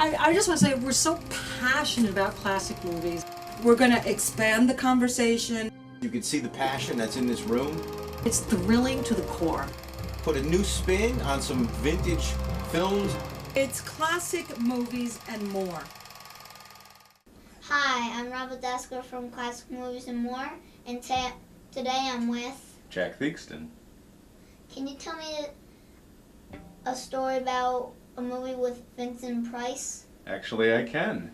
I just want to say we're so passionate about classic movies. We're going to expand the conversation. You can see the passion that's in this room. It's thrilling to the core. Put a new spin on some vintage films. It's classic movies and more. Hi, I'm Rob and Jack Theakston from Classic Movies and More, and today I'm with Jack Theakston. Can you tell me a story about a movie with Vincent Price? Actually, I can.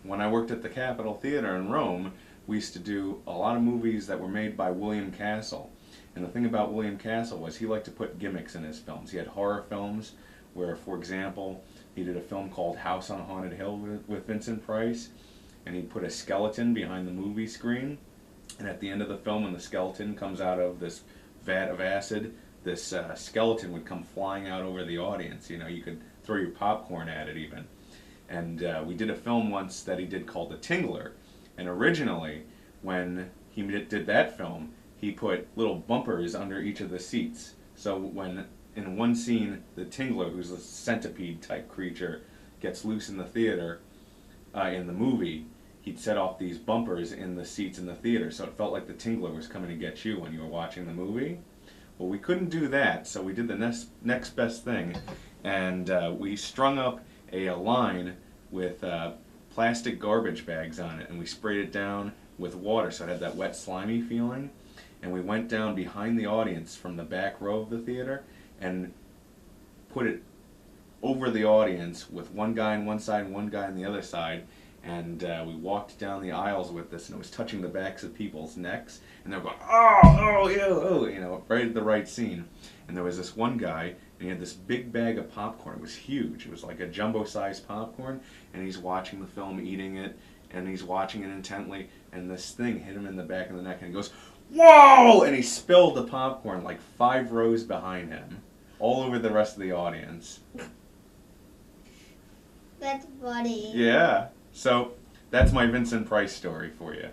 When I worked at the Capitol Theater in Rome, we used to do a lot of movies that were made by William Castle. And the thing about William Castle was he liked to put gimmicks in his films. He had horror films where, for example, he did a film called House on Haunted Hill with Vincent Price, and he put a skeleton behind the movie screen, and at the end of the film, when the skeleton comes out of this vat of acid, this skeleton would come flying out over the audience. You know, you could throw your popcorn at it even. And we did a film once that he did called The Tingler, and originally, when he did that film, he put little bumpers under each of the seats. So when, in one scene, the Tingler, who's a centipede-type creature, gets loose in the theater, in the movie, he'd set off these bumpers in the seats in the theater, so it felt like the Tingler was coming to get you when you were watching the movie. Well, we couldn't do that, so we did the next best thing, and we strung up a line with plastic garbage bags on it, and we sprayed it down with water so it had that wet, slimy feeling. And we went down behind the audience from the back row of the theater and put it over the audience with one guy on one side and one guy on the other side, and we walked down the aisles with this, and it was touching the backs of people's necks, and they were going, oh, ew, oh, you know, right at the right scene. And there was this one guy, and he had this big bag of popcorn. It was huge. It was like a jumbo-sized popcorn, and he's watching the film, eating it, and he's watching it intently, and this thing hit him in the back of the neck, and he goes, whoa! And he spilled the popcorn like 5 rows behind him, all over the rest of the audience. That's funny. Yeah. So, that's my Vincent Price story for you.